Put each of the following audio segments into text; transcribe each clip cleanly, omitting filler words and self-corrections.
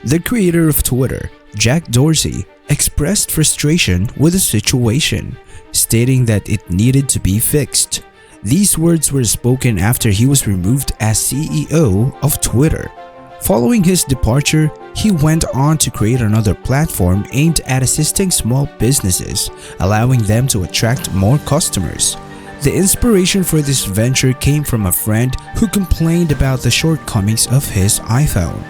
The creator of Twitter, Jack Dorsey, expressed frustration with the situation, stating that it needed to be fixed. These words were spoken after he was removed as CEO of Twitter. Following his departure, he went on to create another platform aimed at assisting small businesses, allowing them to attract more customers. The inspiration for this venture came from a friend who complained about the shortcomings of his iPhone.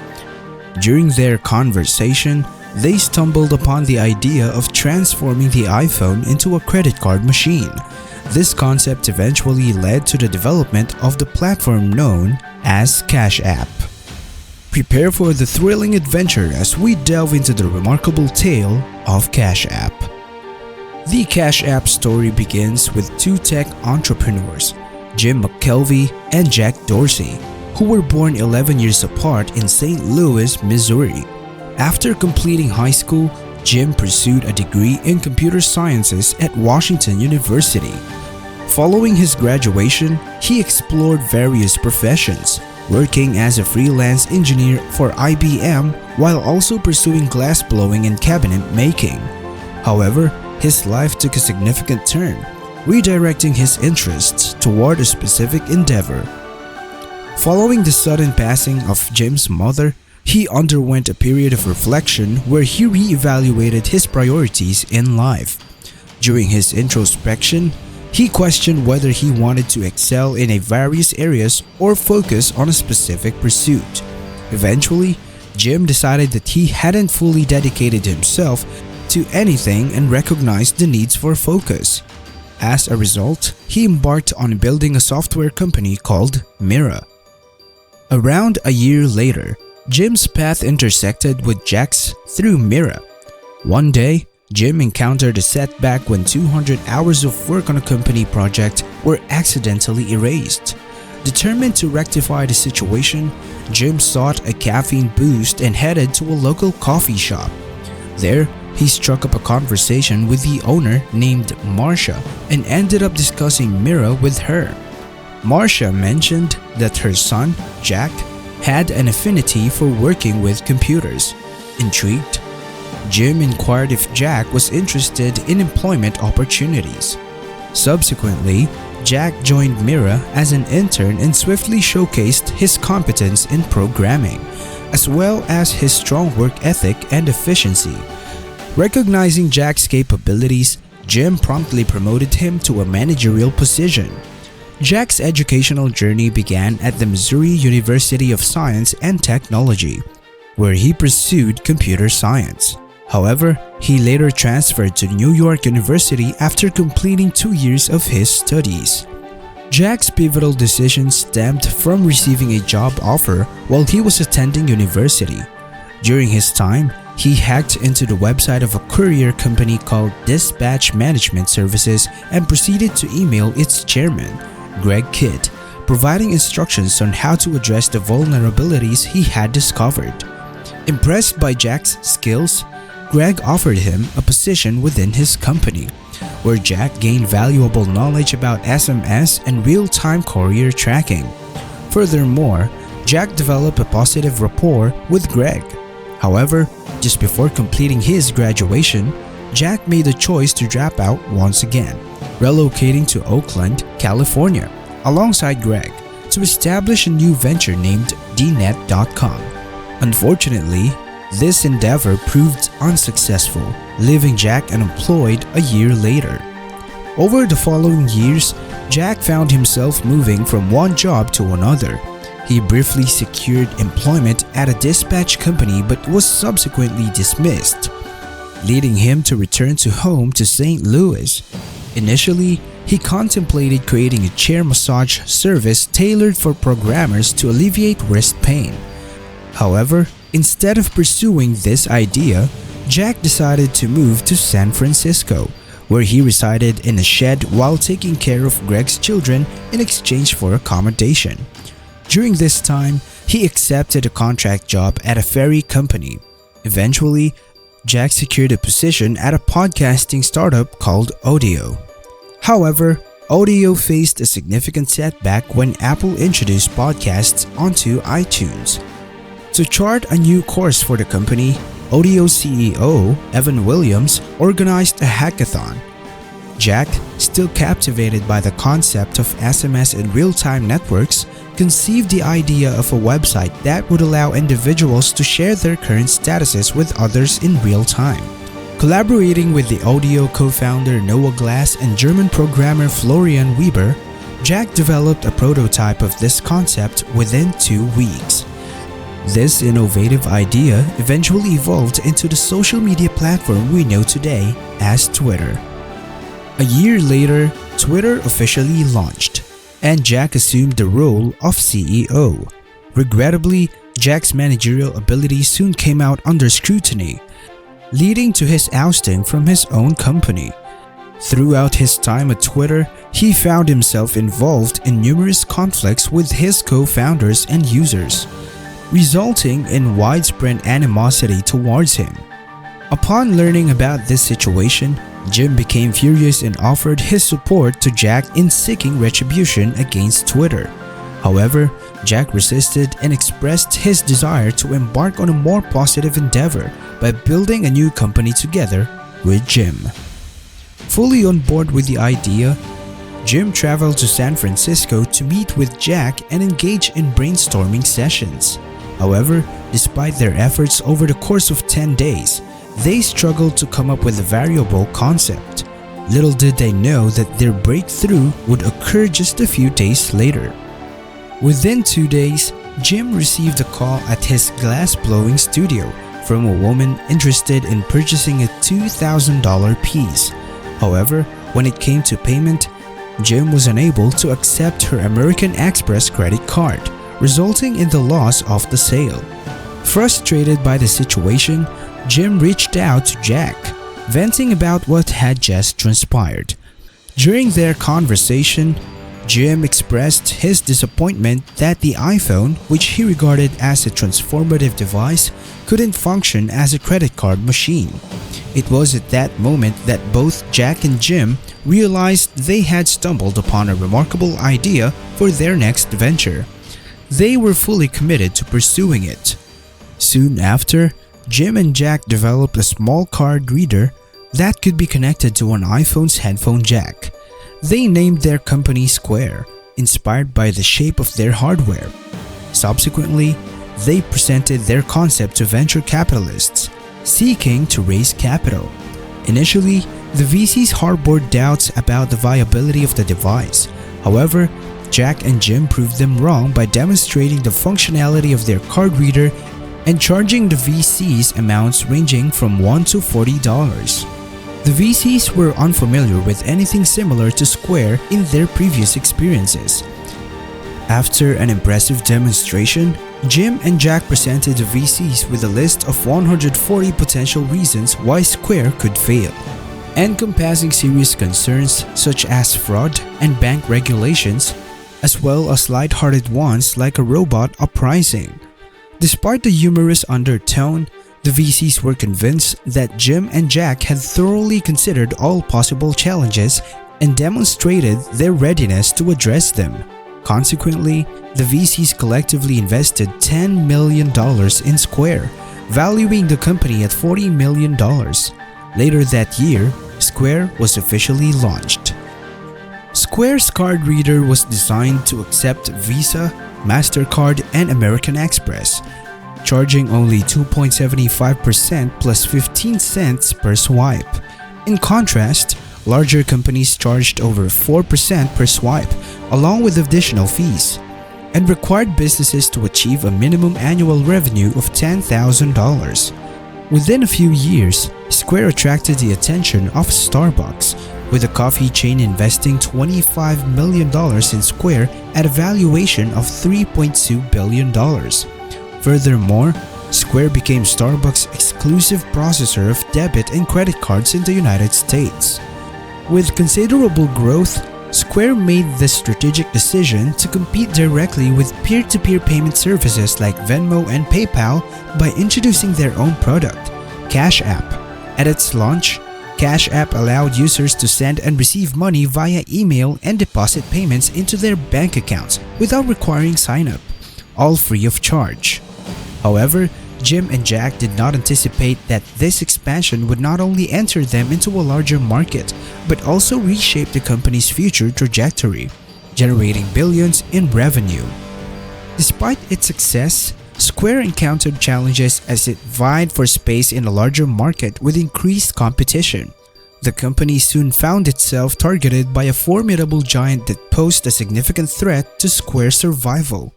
During their conversation, they stumbled upon the idea of transforming the iPhone into a credit card machine. This concept eventually led to the development of the platform known as Cash App. Prepare for the thrilling adventure as we delve into the remarkable tale of Cash App. The Cash App story begins with two tech entrepreneurs, Jim McKelvey and Jack Dorsey, who were born 11 years apart in St. Louis, Missouri. After completing high school, Jim pursued a degree in computer sciences at Washington University. Following his graduation, he explored various professions, working as a freelance engineer for IBM while also pursuing glassblowing and cabinet making. However, his life took a significant turn, redirecting his interests toward a specific endeavor. Following the sudden passing of Jim's mother, he underwent a period of reflection where he re-evaluated his priorities in life. During his introspection, he questioned whether he wanted to excel in various areas or focus on a specific pursuit. Eventually, Jim decided that he hadn't fully dedicated himself to anything and recognized the needs for focus. As a result, he embarked on building a software company called Mira. Around a year later, Jim's path intersected with Jack's through Mira. One day, Jim encountered a setback when 200 hours of work on a company project were accidentally erased. Determined to rectify the situation, Jim sought a caffeine boost and headed to a local coffee shop. There, he struck up a conversation with the owner named Marcia and ended up discussing Mira with her. Marcia mentioned that her son, Jack, had an affinity for working with computers. Intrigued, Jim inquired if Jack was interested in employment opportunities. Subsequently, Jack joined Mira as an intern and swiftly showcased his competence in programming, as well as his strong work ethic and efficiency. Recognizing Jack's capabilities, Jim promptly promoted him to a managerial position. Jack's educational journey began at the Missouri University of Science and Technology, where he pursued computer science. However, he later transferred to New York University after completing 2 years of his studies. Jack's pivotal decision stemmed from receiving a job offer while he was attending university. During his time, he hacked into the website of a courier company called Dispatch Management Services and proceeded to email its chairman, Greg Kidd, providing instructions on how to address the vulnerabilities he had discovered. Impressed by Jack's skills, Greg offered him a position within his company, where Jack gained valuable knowledge about SMS and real-time courier tracking. Furthermore, Jack developed a positive rapport with Greg. However, just before completing his graduation, Jack made the choice to drop out once again, relocating to Oakland, California, alongside Greg, to establish a new venture named dnet.com. Unfortunately, this endeavor proved unsuccessful, leaving Jack unemployed a year later. Over the following years, Jack found himself moving from one job to another. He briefly secured employment at a dispatch company but was subsequently dismissed, leading him to return to home to St. Louis. Initially, he contemplated creating a chair massage service tailored for programmers to alleviate wrist pain. However, instead of pursuing this idea, Jack decided to move to San Francisco, where he resided in a shed while taking care of Greg's children in exchange for accommodation. During this time, he accepted a contract job at a ferry company. Eventually, Jack secured a position at a podcasting startup called Audio. However, Audio faced a significant setback when Apple introduced podcasts onto iTunes. To chart a new course for the company, Odeo CEO Evan Williams organized a hackathon. Jack, still captivated by the concept of SMS and real-time networks, conceived the idea of a website that would allow individuals to share their current statuses with others in real time. Collaborating with the Odeo co-founder Noah Glass and German programmer Florian Weber, Jack developed a prototype of this concept within 2 weeks. This innovative idea eventually evolved into the social media platform we know today as Twitter. A year later, Twitter officially launched, and Jack assumed the role of CEO. Regrettably, Jack's managerial abilities soon came out under scrutiny, leading to his ousting from his own company. Throughout his time at Twitter, he found himself involved in numerous conflicts with his co-founders and users, resulting in widespread animosity towards him. Upon learning about this situation, Jim became furious and offered his support to Jack in seeking retribution against Twitter. However, Jack resisted and expressed his desire to embark on a more positive endeavor by building a new company together with Jim. Fully on board with the idea, Jim traveled to San Francisco to meet with Jack and engage in brainstorming sessions. However, despite their efforts over the course of 10 days, they struggled to come up with a variable concept. Little did they know that their breakthrough would occur just a few days later. Within 2 days, Jim received a call at his glass-blowing studio from a woman interested in purchasing a $2,000 piece. However, when it came to payment, Jim was unable to accept her American Express credit card, resulting in the loss of the sale. Frustrated by the situation, Jim reached out to Jack, venting about what had just transpired. During their conversation, Jim expressed his disappointment that the iPhone, which he regarded as a transformative device, couldn't function as a credit card machine. It was at that moment that both Jack and Jim realized they had stumbled upon a remarkable idea for their next venture. They were fully committed to pursuing it. Soon after, Jim and Jack developed a small card reader that could be connected to an iPhone's headphone jack. They named their company Square, inspired by the shape of their hardware. Subsequently, they presented their concept to venture capitalists seeking to raise capital. Initially, the VCs harbored doubts about the viability of the device. However, Jack and Jim proved them wrong by demonstrating the functionality of their card reader and charging the VCs amounts ranging from $1 to $40. The VCs were unfamiliar with anything similar to Square in their previous experiences. After an impressive demonstration, Jim and Jack presented the VCs with a list of 140 potential reasons why Square could fail, encompassing serious concerns such as fraud and bank regulations, as well as lighthearted ones like a robot uprising. Despite the humorous undertone, the VCs were convinced that Jim and Jack had thoroughly considered all possible challenges and demonstrated their readiness to address them. Consequently, the VCs collectively invested $10 million in Square, valuing the company at $40 million. Later that year, Square was officially launched. Square's card reader was designed to accept Visa, MasterCard, and American Express, charging only 2.75% plus 15 cents per swipe. In contrast, larger companies charged over 4% per swipe, along with additional fees, and required businesses to achieve a minimum annual revenue of $10,000. Within a few years, Square attracted the attention of Starbucks, with the coffee chain investing $25 million in Square at a valuation of $3.2 billion. Furthermore, Square became Starbucks' exclusive processor of debit and credit cards in the United States. With considerable growth, Square made the strategic decision to compete directly with peer-to-peer payment services like Venmo and PayPal by introducing their own product, Cash App. At its launch, Cash App allowed users to send and receive money via email and deposit payments into their bank accounts without requiring sign-up, all free of charge. However, Jim and Jack did not anticipate that this expansion would not only enter them into a larger market, but also reshape the company's future trajectory, generating billions in revenue. Despite its success, Square encountered challenges as it vied for space in a larger market with increased competition. The company soon found itself targeted by a formidable giant that posed a significant threat to Square's survival.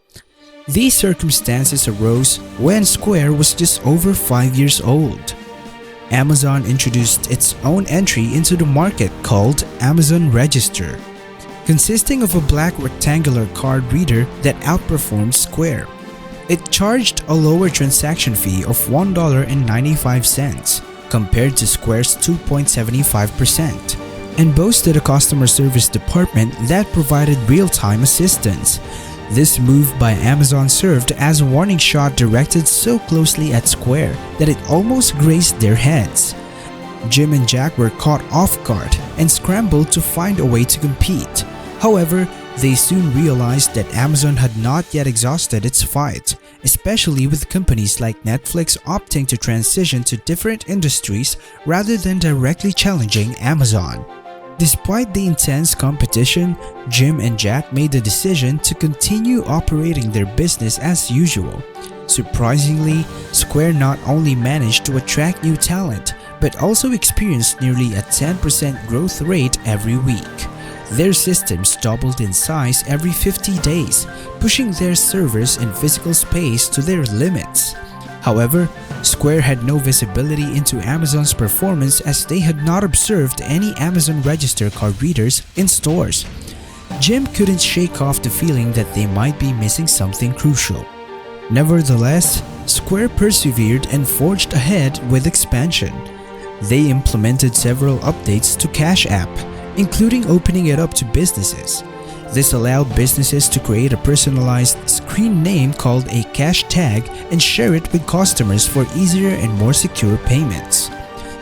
These circumstances arose when Square was just over 5 years old. Amazon introduced its own entry into the market called Amazon Register, consisting of a black rectangular card reader that outperformed Square. It charged a lower transaction fee of $1.95 compared to Square's 2.75%, and boasted a customer service department that provided real-time assistance. This move by Amazon served as a warning shot directed so closely at Square that it almost grazed their heads. Jim and Jack were caught off guard and scrambled to find a way to compete. However, they soon realized that Amazon had not yet exhausted its fight, especially with companies like Netflix opting to transition to different industries rather than directly challenging Amazon. Despite the intense competition, Jim and Jack made the decision to continue operating their business as usual. Surprisingly, Square not only managed to attract new talent, but also experienced nearly a 10% growth rate every week. Their systems doubled in size every 50 days, pushing their servers and physical space to their limits. However, Square had no visibility into Amazon's performance as they had not observed any Amazon Register card readers in stores. Jim couldn't shake off the feeling that they might be missing something crucial. Nevertheless, Square persevered and forged ahead with expansion. They implemented several updates to Cash App, including opening it up to businesses. This allowed businesses to create a personalized screen name called a cash tag and share it with customers for easier and more secure payments.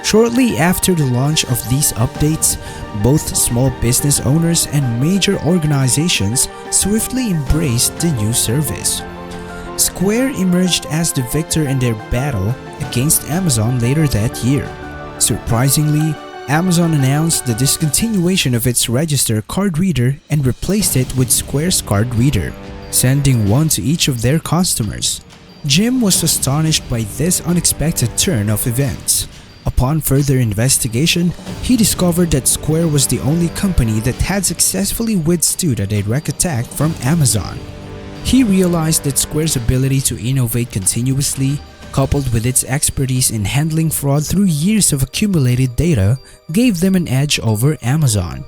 Shortly after the launch of these updates, both small business owners and major organizations swiftly embraced the new service. Square emerged as the victor in their battle against Amazon later that year. Surprisingly, Amazon announced the discontinuation of its Register card reader and replaced it with Square's card reader, sending one to each of their customers. Jim was astonished by this unexpected turn of events. Upon further investigation, he discovered that Square was the only company that had successfully withstood a direct attack from Amazon. He realized that Square's ability to innovate continuously, coupled with its expertise in handling fraud through years of accumulated data, gave them an edge over Amazon.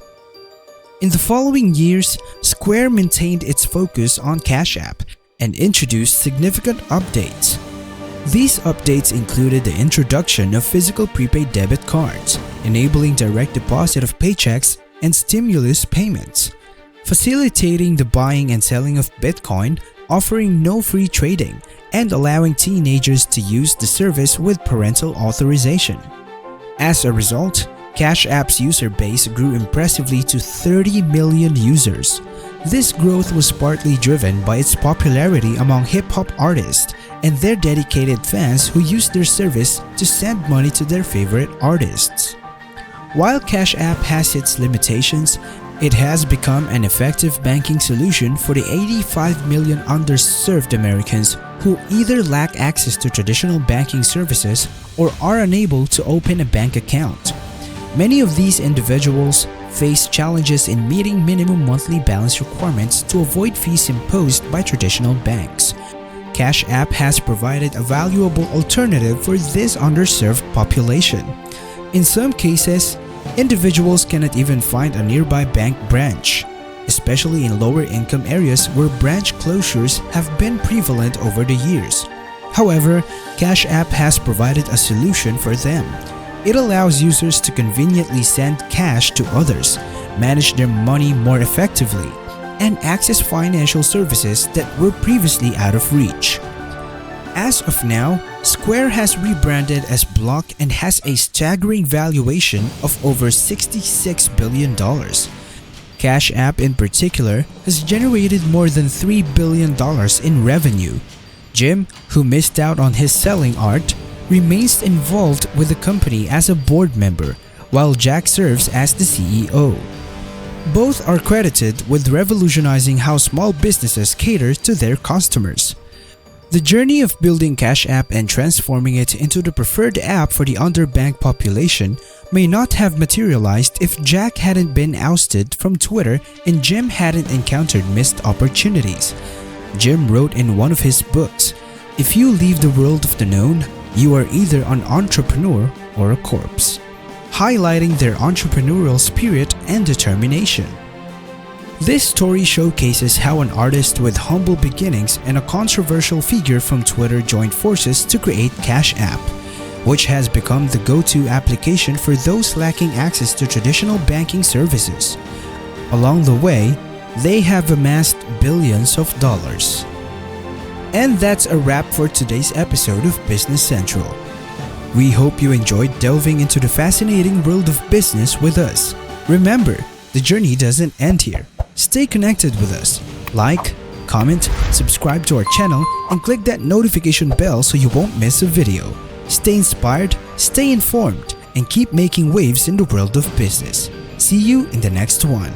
In the following years, Square maintained its focus on Cash App and introduced significant updates. These updates included the introduction of physical prepaid debit cards, enabling direct deposit of paychecks and stimulus payments, facilitating the buying and selling of Bitcoin, offering no free trading, and allowing teenagers to use the service with parental authorization. As a result, Cash App's user base grew impressively to 30 million users. This growth was partly driven by its popularity among hip-hop artists and their dedicated fans who used their service to send money to their favorite artists. While Cash App has its limitations, it has become an effective banking solution for the 85 million underserved Americans who either lack access to traditional banking services or are unable to open a bank account. Many of these individuals face challenges in meeting minimum monthly balance requirements to avoid fees imposed by traditional banks. Cash App has provided a valuable alternative for this underserved population. In some cases, individuals cannot even find a nearby bank branch, especially in lower income areas where branch closures have been prevalent over the years. However, Cash App has provided a solution for them. It allows users to conveniently send cash to others, manage their money more effectively, and access financial services that were previously out of reach. As of now, Square has rebranded as Block and has a staggering valuation of over $66 billion. Cash App in particular has generated more than $3 billion in revenue. Jim, who missed out on his selling art, remains involved with the company as a board member, while Jack serves as the CEO. Both are credited with revolutionizing how small businesses cater to their customers. The journey of building Cash App and transforming it into the preferred app for the underbanked population may not have materialized if Jack hadn't been ousted from Twitter and Jim hadn't encountered missed opportunities. Jim wrote in one of his books, "If you leave the world of the known, you are either an entrepreneur or a corpse," highlighting their entrepreneurial spirit and determination. This story showcases how an artist with humble beginnings and a controversial figure from Twitter joined forces to create Cash App, which has become the go-to application for those lacking access to traditional banking services. Along the way, they have amassed billions of dollars. And that's a wrap for today's episode of Business Central. We hope you enjoyed delving into the fascinating world of business with us. Remember, the journey doesn't end here. Stay connected with us. Like, comment, subscribe to our channel, and click that notification bell so you won't miss a video. Stay inspired, stay informed, and keep making waves in the world of business. See you in the next one.